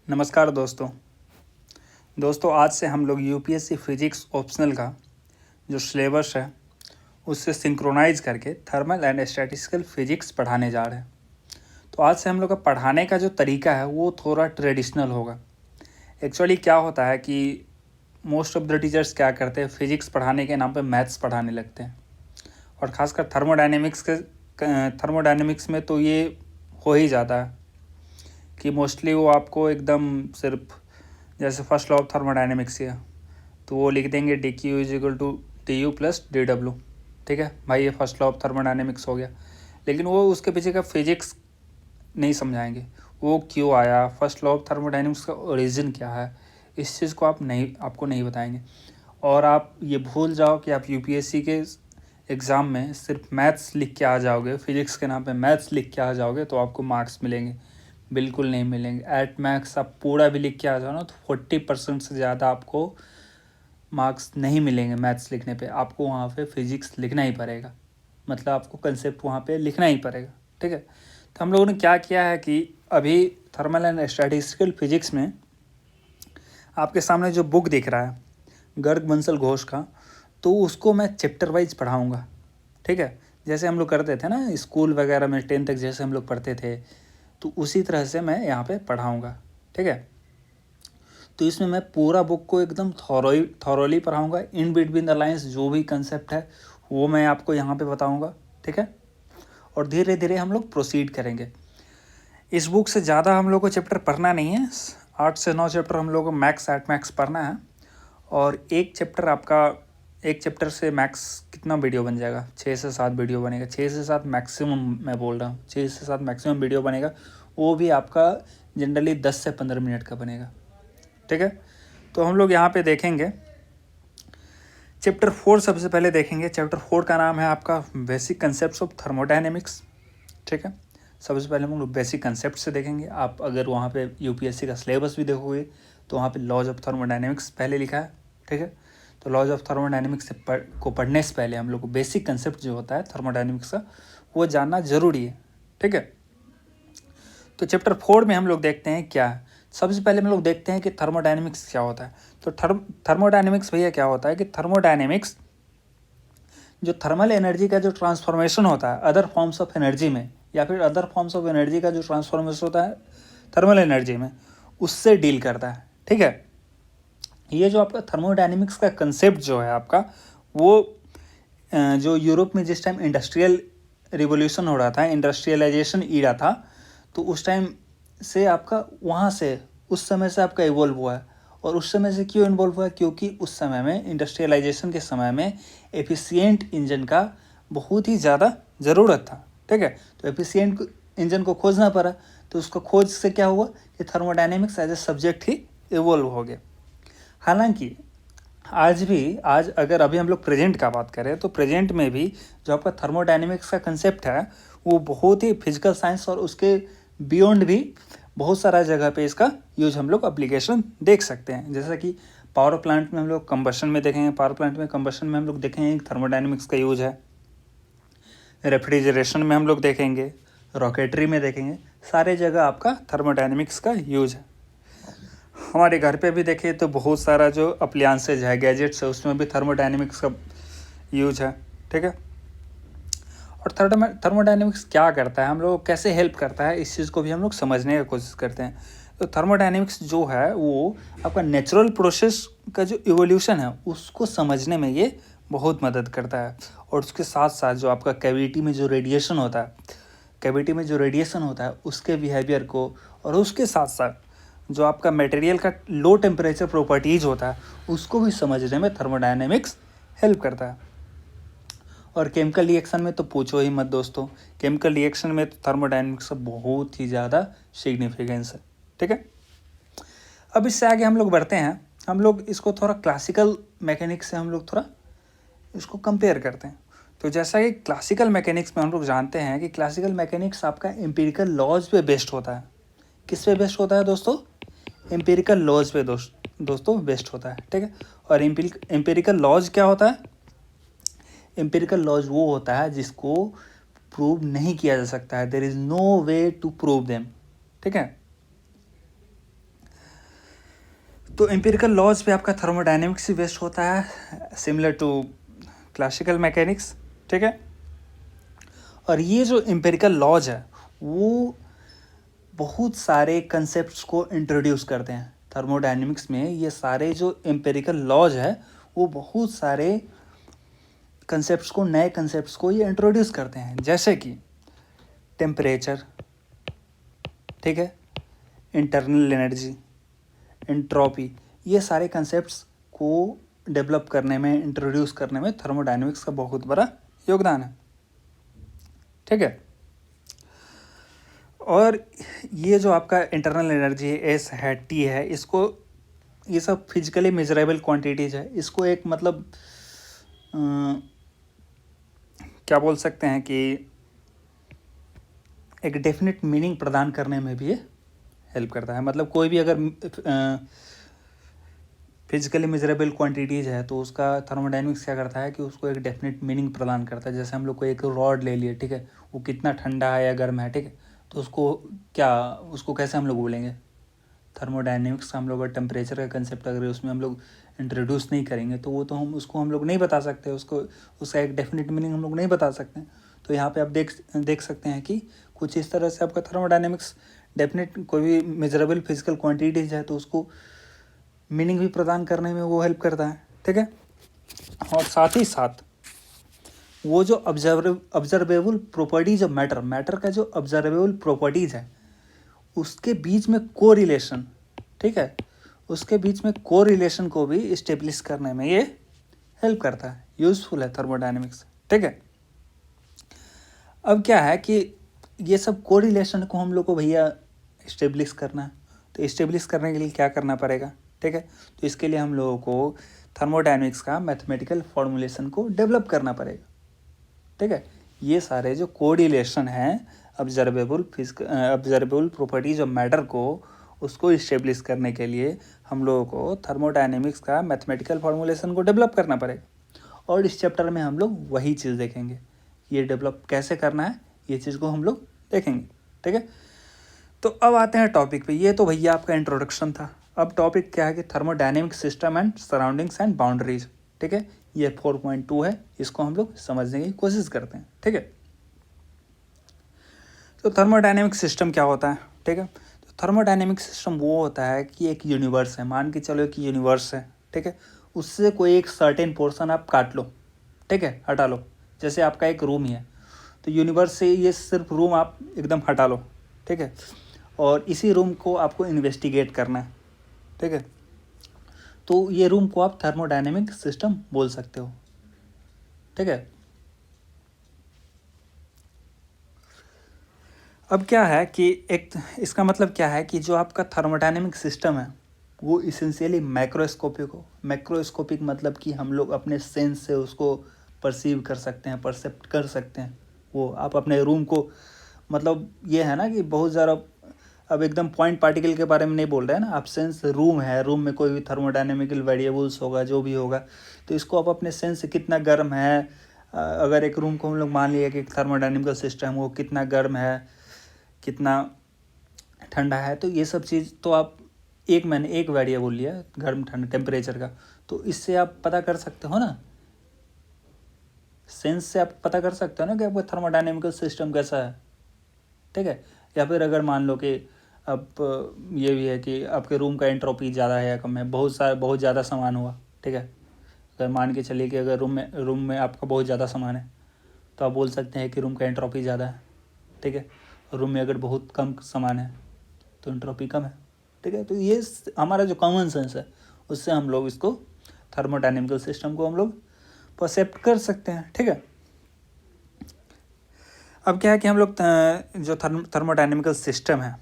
नमस्कार दोस्तों आज से हम लोग यूपीएससी फिजिक्स ऑप्शनल का जो सिलेबस है उससे सिंक्रोनाइज करके थर्मल एंड स्टैटिस्टिकल फिजिक्स पढ़ाने जा रहे हैं। तो आज से हम लोग का पढ़ाने का जो तरीका है वो थोड़ा ट्रेडिशनल होगा। एक्चुअली क्या होता है कि मोस्ट ऑफ द टीचर्स क्या करते हैं, फिजिक्स पढ़ाने के नाम पे मैथ्स पढ़ाने लगते हैं, और ख़ासकर थर्मोडायनेमिक्स में तो ये हो ही जाता है कि मोस्टली वो आपको एकदम सिर्फ जैसे फर्स्ट लॉ ऑफ थर्मोडायनेमिक्स है तो वो लिख देंगे D Q is equal to D U plus D W. ठीक है भाई, ये फर्स्ट लॉ ऑफ थर्मोडायनेमिक्स हो गया, लेकिन वो उसके पीछे का फिजिक्स नहीं समझाएंगे। वो क्यों आया, फर्स्ट लॉ ऑफ थर्मोडायनेमिक्स का ओरिजिन क्या है, इस चीज़ को आपको नहीं बताएंगे। और आप ये भूल जाओ कि आप यूपीएससी के एग्ज़ाम में सिर्फ मैथ्स लिख के आ जाओगे, फिजिक्स के नाम पे मैथ्स लिख के आ जाओगे तो आपको मार्क्स मिलेंगे। बिल्कुल नहीं मिलेंगे। एट मैक्स आप पूरा भी लिख के आ जाओ ना तो 40% से ज़्यादा आपको मार्क्स नहीं मिलेंगे मैथ्स लिखने पे। आपको वहाँ पे फिजिक्स लिखना ही पड़ेगा, मतलब आपको कंसेप्ट वहाँ पे लिखना ही पड़ेगा। ठीक है, तो हम लोगों ने क्या किया है कि अभी थर्मल एंड स्टैटिस्टिकल फिजिक्स में आपके सामने जो बुक दिख रहा है गर्ग बंसल घोष का, तो उसको मैं चैप्टर वाइज पढ़ाऊँगा। ठीक है, जैसे हम लोग करते थे ना स्कूल वगैरह में 10 तक जैसे हम लोग पढ़ते थे, तो उसी तरह से मैं यहाँ पे पढ़ाऊँगा। ठीक है, तो इसमें मैं पूरा बुक को एकदम थॉरोली पढ़ाऊँगा। इन बिटवीन द लाइंस जो भी कंसेप्ट है वो मैं आपको यहाँ पे बताऊँगा। ठीक है, और धीरे धीरे हम लोग प्रोसीड करेंगे। इस बुक से ज़्यादा हम लोग को चैप्टर पढ़ना नहीं है, 8 से 9 चैप्टर हम लोग को मैक्स एट मैक्स पढ़ना है। और एक चैप्टर से मैक्स कितना वीडियो बन जाएगा, 6 से 7 वीडियो बनेगा। 6 से 7 मैक्सिमम, मैं बोल रहा हूँ 6 से 7 मैक्सिमम वीडियो बनेगा। वो भी आपका जनरली 10 से 15 मिनट का बनेगा। ठीक है, तो हम लोग यहाँ पे देखेंगे चैप्टर 4 सबसे पहले देखेंगे। चैप्टर 4 का नाम है आपका बेसिक कंसेप्ट्स ऑफ थर्मोडायनेमिक्स। ठीक है, सबसे पहले हम लोग बेसिक कंसेप्ट से देखेंगे। आप अगर वहाँ पे यूपीएससी का सिलेबस भी देखोगे तो वहाँ पे लॉज ऑफ थर्मोडायनेमिक्स पहले लिखा है। ठीक है, तो लॉज ऑफ थर्मोडायनेमिक्स को पढ़ने से पहले हम लोग को बेसिक कंसेप्ट जो होता है थर्मोडायनेमिक्स का वो जानना ज़रूरी है। ठीक है, तो चैप्टर 4 में हम लोग देखते हैं क्या है। सबसे पहले हम लोग देखते हैं कि थर्मोडायनेमिक्स क्या होता है। तो थर्मोडायनेमिक्स भैया क्या होता है कि थर्मोडायनेमिक्स जो थर्मल एनर्जी का जो ट्रांसफॉर्मेशन होता है अदर फॉर्म्स ऑफ एनर्जी में, या फिर अदर फॉर्म्स ऑफ एनर्जी का जो ट्रांसफॉर्मेशन होता है थर्मल एनर्जी में, उससे डील करता है। ठीक है, ये जो आपका थर्मोडायनेमिक्स का कंसेप्ट जो है आपका, वो जो यूरोप में जिस टाइम इंडस्ट्रियल रिवोल्यूशन हो रहा था, इंडस्ट्रियलाइजेशन ईरा था, तो उस टाइम से आपका वहाँ से उस समय से आपका इवॉल्व हुआ है। और उस समय से क्यों इन्वॉल्व हुआ है, क्योंकि उस समय में इंडस्ट्रियलाइजेशन के समय में एफिशिएंट इंजन का बहुत ही ज़्यादा ज़रूरत था। ठीक है, तो एफिशिएंट इंजन को खोजना पड़ा, तो उसको खोज से क्या हुआ कि थर्मोडायनेमिक्स एज ए सब्जेक्ट ही इवॉल्व हो गया। हालांकि आज अगर अभी हम लोग प्रेजेंट का बात करें तो प्रेजेंट में भी जो आपका थर्मोडायनेमिक्स का कंसेप्ट है वो बहुत ही फिजिकल साइंस और उसके बियॉन्ड भी बहुत सारा जगह पे इसका यूज हम लोग एप्लीकेशन देख सकते हैं। जैसा कि पावर प्लांट में हम लोग कंबशन में देखेंगे, पावर प्लांट में कंबशन में हम लोग देखेंगे थर्मोडायनेमिक्स का यूज है। रेफ्रिजरेशन में हम लोग देखेंगे, रॉकेटरी में देखेंगे, सारे जगह आपका थर्मोडायनेमिक्स का यूज है। हमारे घर पे भी देखें तो बहुत सारा जो अप्लायंसेज है, गैजेट्स है, उसमें भी थर्मोडायनेमिक्स का यूज है। ठीक है, और थर्मोडायनेमिक्स क्या करता है, हम लोग कैसे हेल्प करता है, इस चीज़ को भी हम लोग समझने की कोशिश करते हैं। तो थर्मोडायनेमिक्स जो है वो आपका नेचुरल प्रोसेस का जो इवोल्यूशन है उसको समझने में ये बहुत मदद करता है। और उसके साथ साथ जो आपका कैविटी में जो रेडिएशन होता है उसके बिहेवियर को, और उसके साथ साथ जो आपका मटेरियल का लो टेम्परेचर प्रॉपर्टीज़ होता है उसको भी समझने में थर्मोडायनेमिक्स हेल्प करता है। और केमिकल रिएक्शन में तो पूछो ही मत दोस्तों, केमिकल रिएक्शन में तो थर्मोडायनेमिक्स का बहुत ही ज़्यादा सिग्निफिकेंस है। ठीक है, अब इससे आगे हम लोग बढ़ते हैं। हम लोग इसको थोड़ा क्लासिकल मैकेनिक्स से हम लोग थोड़ा इसको कंपेयर करते हैं। तो जैसा कि क्लासिकल मैकेनिक्स में हम लोग जानते हैं कि क्लासिकल मैकेनिक्स आपका एम्पिरिकल लॉज पे बेस्ड होता है। किस पे बेस्ड होता है दोस्तों, एम्पिरिकल लॉज पे दोस्तों बेस्ड होता है। ठीक है, और एम्पिरिकल लॉज क्या होता है, एम्पिरिकल लॉज वो होता है जिसको प्रूव नहीं किया जा सकता है, there is no way to prove them. ठीक है, तो एम्पिरिकल लॉज पे आपका थर्मोडायनेमिक्स ही बेस्ड होता है, सिमिलर टू क्लासिकल मैकेनिक्स, ठीक है। और ये जो एम्पिरिकल लॉज है वो बहुत सारे कंसेप्ट्स को इंट्रोड्यूस करते हैं थर्मोडायनेमिक्स में। ये सारे जो एम्पिरिकल लॉज है वो बहुत सारे कंसेप्ट्स को, नए कंसेप्ट्स को ये इंट्रोड्यूस करते हैं, जैसे कि टेम्परेचर, ठीक है, इंटरनल एनर्जी, एंट्रोपी। ये सारे कंसेप्ट्स को डेवलप करने में, इंट्रोड्यूस करने में थर्मोडायनेमिक्स का बहुत बड़ा योगदान है, ठीक है। और ये जो आपका इंटरनल एनर्जी है, एस है, टी है, इसको, ये सब फिजिकली मेजरेबल क्वांटिटीज है। इसको एक मतलब क्या बोल सकते हैं कि एक डेफिनेट मीनिंग प्रदान करने में भी ये हेल्प करता है। मतलब कोई भी अगर फिजिकली मेजरेबल क्वांटिटीज़ है तो उसका थर्मोडायनेमिक्स क्या करता है कि उसको एक डेफिनेट मीनिंग प्रदान करता है। जैसे हम लोग को एक रॉड ले लिए, ठीक है, वो कितना ठंडा है या गर्म है, ठीक है, तो उसको कैसे हम लोग बोलेंगे। थर्मोडायनेमिक्स का हम लोग टेम्परेचर का कंसेप्ट अगर उसमें हम लोग इंट्रोड्यूस नहीं करेंगे तो वो तो हम लोग नहीं बता सकते, उसका एक डेफिनेट मीनिंग हम लोग नहीं बता सकते। तो यहाँ पे आप देख सकते हैं कि कुछ इस तरह से आपका थर्मोडायनेमिक्स डेफिनेट, कोई भी मेजरेबल फिजिकल क्वांटिटीज है तो उसको मीनिंग भी प्रदान करने में वो हेल्प करता है, ठीक है। और साथ ही साथ वो जो ऑब्जर्वेबल प्रॉपर्टीज ऑफ मैटर का जो ऑब्जर्वेबल प्रॉपर्टीज है उसके बीच में कोरिलेशन, ठीक है, उसके बीच में कोरिलेशन को भी इस्टेब्लिश करने में ये हेल्प करता है, यूजफुल है थर्मोडायनेमिक्स, ठीक है। अब क्या है कि ये सब कोरिलेशन को हम लोग को भैया इस्टेब्लिश करना है, तो इस्टेब्लिश करने के लिए क्या करना पड़ेगा, ठीक है। तो इसके लिए हम लोगों को थर्मोडायनेमिक्स का मैथमेटिकल फॉर्मूलेशन को डेवलप करना पड़ेगा, ठीक है। ये सारे जो कोरिलेशन हैं ऑब्जर्वेबल प्रॉपर्टीज ऑफ मैटर को, उसको इस्टेब्लिश करने के लिए हम लोगों को थर्मोडायनेमिक्स का मैथमेटिकल फॉर्मूलेशन को डेवलप करना पड़ेगा। और इस चैप्टर में हम लोग वही चीज़ देखेंगे, ये डेवलप कैसे करना है, ये चीज़ को हम लोग देखेंगे, ठीक है। तो अब आते हैं टॉपिक पे। ये तो भैया आपका इंट्रोडक्शन था। अब टॉपिक क्या है कि thermodynamic system and surroundings and boundaries, ठीक है। ये 4.2 है, इसको हम लोग समझने की कोशिश करते हैं, ठीक है। तो थर्मोडायनेमिक सिस्टम क्या होता है, ठीक है। तो थर्मोडायनेमिक सिस्टम वो होता है कि एक यूनिवर्स है, मान के चलो कि यूनिवर्स है, ठीक है, उससे कोई एक सर्टेन पोर्शन आप काट लो, ठीक है, हटा लो। जैसे आपका एक रूम ही है, तो यूनिवर्स से ये सिर्फ रूम आप एकदम हटा लो, ठीक है, और इसी रूम को आपको इन्वेस्टिगेट करना है, ठीक है। तो ये रूम को आप थर्मोडायनेमिक सिस्टम बोल सकते हो, ठीक है। अब क्या है कि एक, इसका मतलब क्या है कि जो आपका थर्मोडायनेमिक सिस्टम है वो इसेंशियली मैक्रोस्कोपिक मतलब कि हम लोग अपने सेंस से उसको परसीव कर सकते हैं, परसेप्ट कर सकते हैं। वो आप अपने रूम को, मतलब ये है ना कि बहुत ज़्यादा, अब एकदम पॉइंट पार्टिकल के बारे में नहीं बोल रहे हैं ना आप, सेंस रूम है, रूम में कोई भी थर्मोडायनेमिकल वेरिएबल्स होगा, जो भी होगा, तो इसको आप अपने सेंस से कितना गर्म है, अगर एक रूम को हम लोग मान लिया कि थर्मोडायनेमिकल सिस्टम वो कितना गर्म है, कितना ठंडा है, तो ये सब चीज़ तो आप मैंने एक वेरिएबल लिया गर्म ठंडा टेम्परेचर का, तो इससे आप पता कर सकते हो ना, सेंस से आप पता कर सकते हो ना कि आपका थर्मोडायनेमिकल सिस्टम कैसा है, ठीक है। या फिर अगर मान लो कि अब ये भी है कि आपके रूम का एंट्रोपी ज़्यादा है या कम है, बहुत ज़्यादा सामान हुआ, ठीक है। अगर मान के चलिए कि अगर रूम में आपका बहुत ज़्यादा सामान है तो आप बोल सकते हैं कि रूम का एंट्रोपी ज़्यादा है, ठीक है। रूम में अगर बहुत कम सामान है तो एंट्रोपी कम है, ठीक है। तो ये हमारा जो कॉमन सेंस है उससे हम लोग इसको थर्मोडायनेमिकल सिस्टम को हम लोग परसेप्ट कर सकते हैं, ठीक है। अब क्या है कि हम लोग जो थर्मोडायनेमिकल सिस्टम है,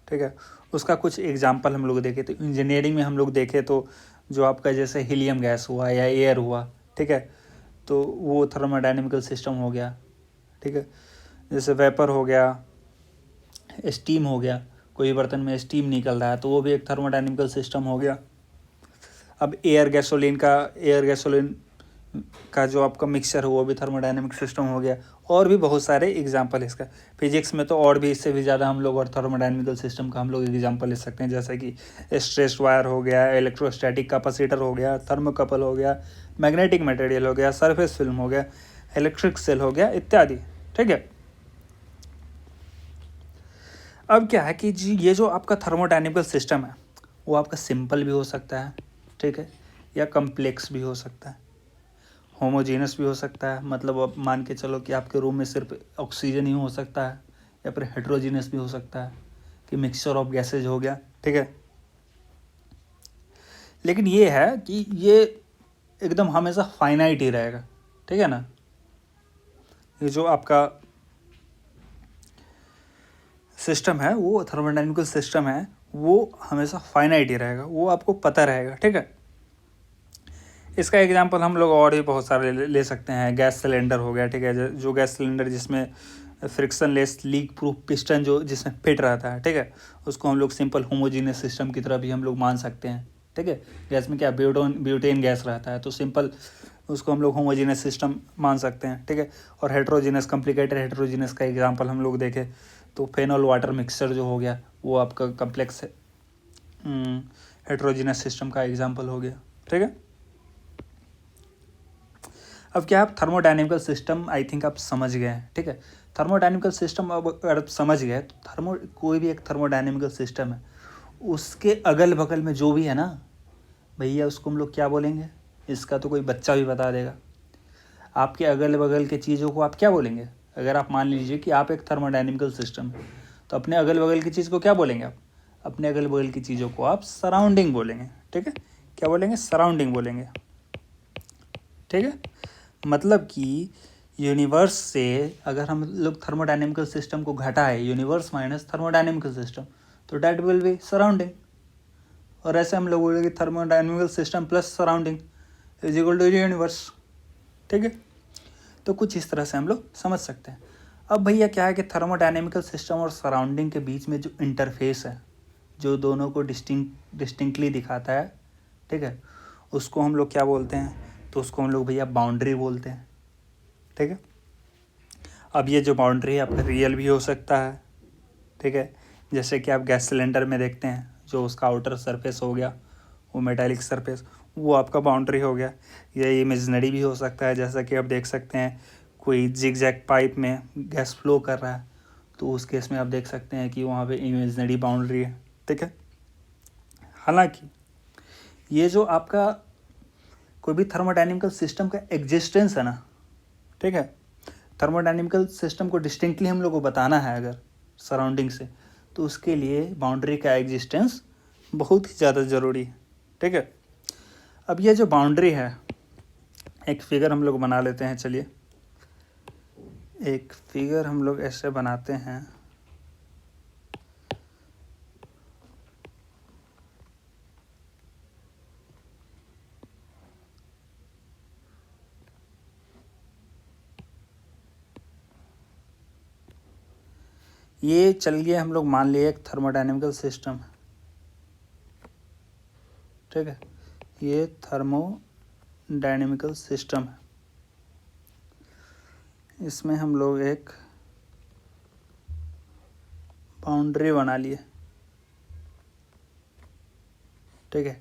ठीक है, उसका कुछ एग्जांपल हम लोग देखें तो इंजीनियरिंग में हम लोग देखें तो जो आपका जैसे हीलियम गैस हुआ या एयर हुआ, ठीक है, तो वो थर्मोडायनेमिकल सिस्टम हो गया, ठीक है। जैसे वेपर हो गया, स्टीम हो गया, कोई बर्तन में स्टीम निकल रहा है तो वो भी एक थर्मोडायनेमिकल सिस्टम हो गया। अब एयर गैसोलीन का जो आपका मिक्सचर है वो भी थर्मोडायनेमिक सिस्टम हो गया। और भी बहुत सारे एग्जाम्पल है इसका। फिजिक्स में तो और भी इससे भी ज़्यादा हम लोग और थर्मोडायनेमिकल सिस्टम का हम लोग एग्जाम्पल ले सकते हैं, जैसे कि स्ट्रेस वायर हो गया, इलेक्ट्रोस्टैटिक कैपेसिटर हो गया, थर्मोकपल हो गया, मैग्नेटिक मटेरियल हो गया, सरफेस फिल्म हो गया, इलेक्ट्रिक सेल हो गया इत्यादि। ठीक है। अब क्या है कि जी ये जो आपका थर्मोडायनेमिकल सिस्टम है वो आपका सिंपल भी हो सकता है, ठीक है, या कम्प्लेक्स भी हो सकता है, होमोजेनस भी हो सकता है, मतलब अब मान के चलो कि आपके रूम में सिर्फ ऑक्सीजन ही हो सकता है, या फिर हेट्रोजीनस भी हो सकता है कि मिक्सचर ऑफ गैसेज हो गया। ठीक है। लेकिन ये है कि ये एकदम हमेशा फाइनाइट ही रहेगा। ठीक है ना। ये जो आपका सिस्टम है वो थर्मोडायनेमिकल सिस्टम है वो हमेशा फाइनाइट ही रहेगा, वो आपको पता रहेगा। ठीक है। इसका एग्जांपल हम लोग और भी बहुत सारे ले सकते हैं। गैस सिलेंडर हो गया, ठीक है, जो गैस सिलेंडर जिसमें friction less leak proof piston जो जिसमें फिट रहता है, ठीक है, उसको हम लोग सिंपल होमोजीनियस सिस्टम की तरह भी हम लोग मान सकते हैं। ठीक है। गैस में क्या ब्यूटेन गैस रहता है, तो सिंपल उसको हम लोग होमोजीनियस सिस्टम मान सकते हैं। ठीक है। और हेट्रोजीनियस कॉम्प्लिकेटेड हेट्रोजीनियस का एग्जांपल हम लोग देखें तो फेनॉल वाटर मिक्सचर जो हो गया वो आपका कम्प्लेक्स हेट्रोजीनियस सिस्टम का एग्जांपल हो गया। ठीक है। अब क्या आप थर्मोडायनेमिकल सिस्टम आई थिंक आप समझ गए हैं। ठीक है। थर्मोडायनेमिकल सिस्टम अब अगर आप समझ गए तो कोई भी एक थर्मोडायनेमिकल सिस्टम है उसके अगल बगल में जो भी है ना भैया उसको हम लोग क्या बोलेंगे, इसका तो कोई बच्चा भी बता देगा। आपके अगल बगल के चीज़ों को आप क्या बोलेंगे। अगर आप मान लीजिए कि आप एक थर्मोडायनेमिकल सिस्टम है तो अपने अगल बगल की चीज़ को क्या बोलेंगे आप, अपने अगल बगल की चीज़ों को आप सराउंडिंग बोलेंगे। ठीक है। क्या बोलेंगे, सराउंडिंग बोलेंगे। ठीक है। मतलब कि यूनिवर्स से अगर हम लोग थर्मोडायनेमिकल सिस्टम को घटाए, यूनिवर्स माइनस थर्मोडायनेमिकल सिस्टम, तो डैट विल बी सराउंडिंग। और ऐसे हम लोग बोलेंगे thermodynamical system plus surrounding is equal to universe. ठीक है। तो कुछ इस तरह से हम लोग समझ सकते हैं। अब भैया क्या है कि थर्मोडायनेमिकल सिस्टम और सराउंडिंग के बीच में जो इंटरफेस है जो दोनों को डिस्टिंक्टली दिखाता है, ठीक है, उसको हम लोग क्या बोलते हैं, तो उसको हम लोग भैया बाउंड्री बोलते हैं। ठीक है। अब ये जो बाउंड्री है आपका रियल भी हो सकता है। ठीक है। जैसे कि आप गैस सिलेंडर में देखते हैं जो उसका आउटर सरफेस हो गया वो मेटालिक सरफेस, वो आपका बाउंड्री हो गया। ये इमेजिनरी भी हो सकता है, जैसा कि आप देख सकते हैं कोई जिगजैग पाइप में गैस फ्लो कर रहा है तो उस केस में आप देख सकते हैं कि वहाँ पे इमेजिनरी बाउंड्री है। ठीक है। हालांकि ये जो आपका कोई भी थर्मोडायनेमिकल सिस्टम का एग्जिस्टेंस है ना, ठीक है, थर्मोडायनेमिकल सिस्टम को डिस्टिंक्टली हम लोग को बताना है अगर सराउंडिंग से, तो उसके लिए बाउंड्री का एग्जिस्टेंस बहुत ही ज़्यादा ज़रूरी है। ठीक है। अब ये जो बाउंड्री है एक फिगर हम लोग बना लेते हैं। चलिए एक फिगर हम लोग ऐसे बनाते हैं। ये चलिए हम लोग मान लिए एक थर्मोडायनेमिकल सिस्टम है। ठीक है। ये थर्मोडायनेमिकल सिस्टम है, इसमें हम लोग एक बाउंड्री बना लिए। ठीक है।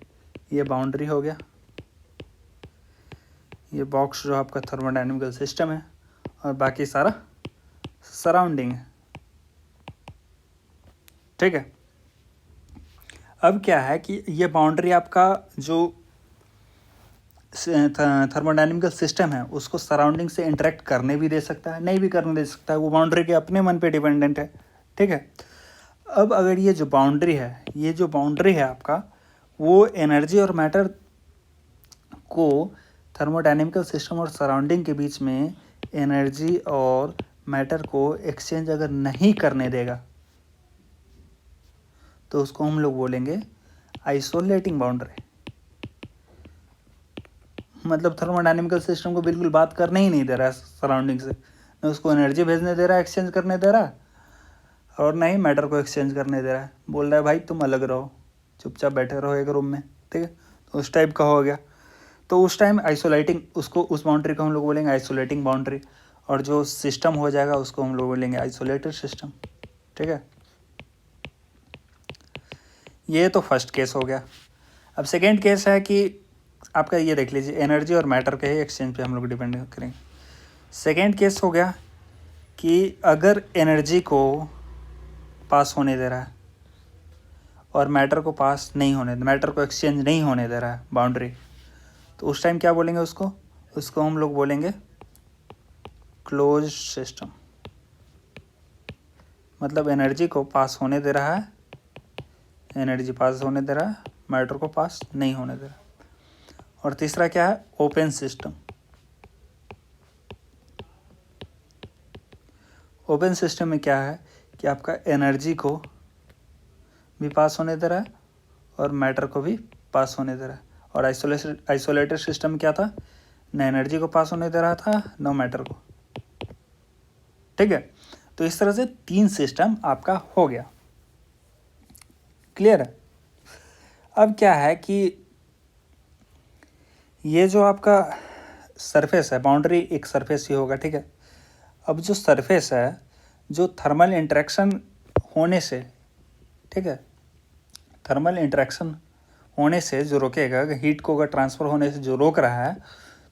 ये बाउंड्री हो गया, ये बॉक्स जो आपका थर्मोडायनेमिकल सिस्टम है और बाकी सारा सराउंडिंग है। ठीक है। अब क्या है कि ये बाउंड्री आपका जो थर्मोडायनेमिकल सिस्टम है उसको सराउंडिंग से इंटरेक्ट करने भी दे सकता है, नहीं भी करने दे सकता है, वो बाउंड्री के अपने मन पे डिपेंडेंट है। ठीक है। अब अगर ये जो बाउंड्री है आपका वो एनर्जी और मैटर को थर्मोडायनेमिकल सिस्टम और सराउंडिंग के बीच में एनर्जी और मैटर को एक्सचेंज अगर नहीं करने देगा तो उसको हम लोग बोलेंगे आइसोलेटिंग बाउंड्री। मतलब थर्मोडायनेमिकल सिस्टम को बिल्कुल बात करने ही नहीं दे रहा है सराउंडिंग से, न उसको एनर्जी भेजने दे रहा है, एक्सचेंज करने दे रहा है, और ना ही मैटर को एक्सचेंज करने दे रहा है। बोल रहा है भाई तुम अलग रहो, चुपचाप बैठे रहो एक रूम में। ठीक है। तो उस टाइप का हो गया। तो उस टाइम आइसोलेटिंग, उसको उस बाउंड्री को हम लोग बोलेंगे आइसोलेटिंग बाउंड्री, और जो सिस्टम हो जाएगा उसको हम लोग बोलेंगे आइसोलेटेड सिस्टम। ठीक है, ये तो फर्स्ट केस हो गया। अब सेकेंड केस है कि आपका ये देख लीजिए, एनर्जी और मैटर के ही एक्सचेंज पे हम लोग डिपेंड करेंगे। सेकेंड केस हो गया कि अगर एनर्जी को पास होने दे रहा है और मैटर को पास नहीं होने, मैटर को एक्सचेंज नहीं होने दे रहा है बाउंड्री, तो उस टाइम क्या बोलेंगे उसको हम लोग बोलेंगे क्लोज सिस्टम। मतलब एनर्जी को पास होने दे रहा है, एनर्जी पास होने दे रहा है, मैटर को पास नहीं होने दे रहा। और तीसरा क्या है, ओपन सिस्टम। ओपन सिस्टम में क्या है कि आपका एनर्जी को भी पास होने दे रहा है और मैटर को भी पास होने दे रहा है। और आइसोलेटेड सिस्टम में क्या था, न एनर्जी को पास होने दे रहा था न मैटर को। ठीक है, तो इस तरह से 3 सिस्टम आपका हो गया। क्लियर है। अब क्या है कि ये जो आपका सरफेस है, बाउंड्री एक सरफेस ही होगा। ठीक है, अब जो सरफेस है, जो थर्मल इंटरेक्शन होने से, ठीक है, थर्मल इंटरेक्शन होने से जो रोकेगा, हीट को अगर ट्रांसफ़र होने से जो रोक रहा है,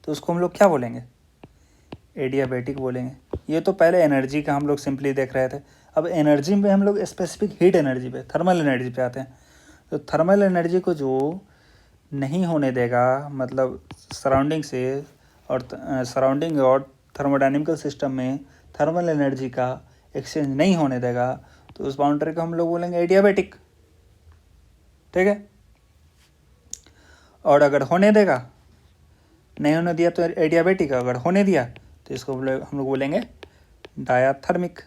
तो उसको हम लोग क्या बोलेंगे, एडियाबैटिक बोलेंगे। ये तो पहले एनर्जी का हम लोग सिंपली देख रहे थे। अब एनर्जी में हम लोग स्पेसिफिक हीट एनर्जी पे, थर्मल एनर्जी पे आते हैं। तो थर्मल एनर्जी को जो नहीं होने देगा, मतलब सराउंडिंग से और सराउंडिंग और थर्मोडायनेमिकल सिस्टम में थर्मल एनर्जी का एक्सचेंज नहीं होने देगा, तो उस बाउंड्री को हम लोग बोलेंगे एडियाबैटिक। ठीक है, और अगर होने देगा, नहीं होने दिया तो एडियाबैटिक, अगर होने दिया तो इसको हम लोग बोलेंगे डायाथर्मिक।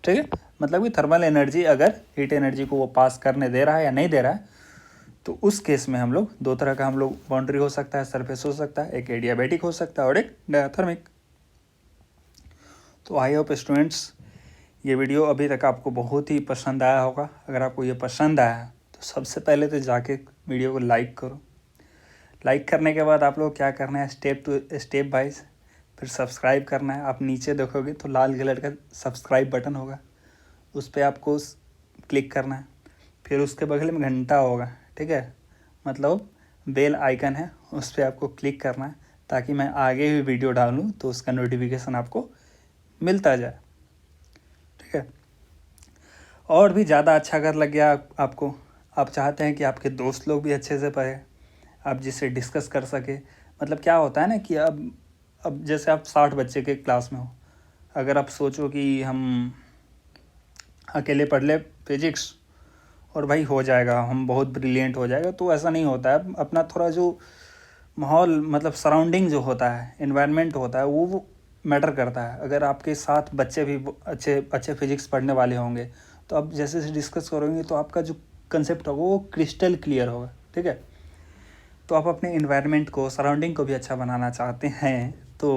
ठीक है, मतलब कि थर्मल एनर्जी अगर हीट एनर्जी को वो पास करने दे रहा है या नहीं दे रहा है, तो उस केस में हम लोग 2 तरह का हम लोग बाउंड्री हो सकता है, सरफेस हो सकता है, एक एडियाबैटिक हो सकता है और एक डायाथर्मिक। तो आई होप स्टूडेंट्स ये वीडियो अभी तक आपको बहुत ही पसंद आया होगा। अगर आपको ये पसंद आया तो सबसे पहले तो जाके वीडियो को लाइक करो। लाइक करने के बाद आप लोग क्या करना है, स्टेप वाइज फिर सब्सक्राइब करना है। आप नीचे देखोगे तो लाल कलर का सब्सक्राइब बटन होगा, उस पर आपको क्लिक करना है। फिर उसके बगल में घंटा होगा, ठीक है, मतलब बेल आइकन है, उस पर आपको क्लिक करना है ताकि मैं आगे भी वीडियो डालूँ तो उसका नोटिफिकेशन आपको मिलता जाए। ठीक है, और भी ज़्यादा अच्छा अगर लग गया आपको, आप चाहते हैं कि आपके दोस्त लोग भी अच्छे से पढ़े, आप जिससे डिस्कस कर सके। मतलब क्या होता है ना कि अब जैसे आप 60 बच्चे के क्लास में हो, अगर आप सोचो कि हम अकेले पढ़ ले फिजिक्स और भाई हो जाएगा, हम बहुत ब्रिलियंट हो जाएगा, तो ऐसा नहीं होता है। अपना थोड़ा जो माहौल, मतलब सराउंडिंग जो होता है, एनवायरनमेंट होता है, वो मैटर करता है। अगर आपके साथ बच्चे भी अच्छे फिजिक्स पढ़ने वाले होंगे, तो आप जैसे जैसे डिस्कस करोगे तो आपका जो कंसेप्ट होगा वो क्रिस्टल क्लियर होगा। ठीक है, तो आप अपने इन्वायरमेंट को, सराउंडिंग को भी अच्छा बनाना चाहते हैं तो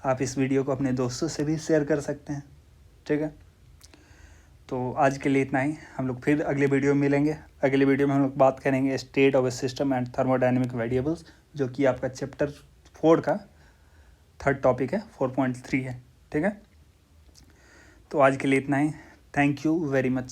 आप इस वीडियो को अपने दोस्तों से भी शेयर कर सकते हैं। ठीक है, तो आज के लिए इतना ही। हम लोग फिर अगले वीडियो में मिलेंगे। अगले वीडियो में हम लोग बात करेंगे state of A system and thermodynamic variables, जो कि आपका चैप्टर 4 का 3rd टॉपिक है, 4.3 है। ठीक है, तो आज के लिए इतना ही। Thank you very much.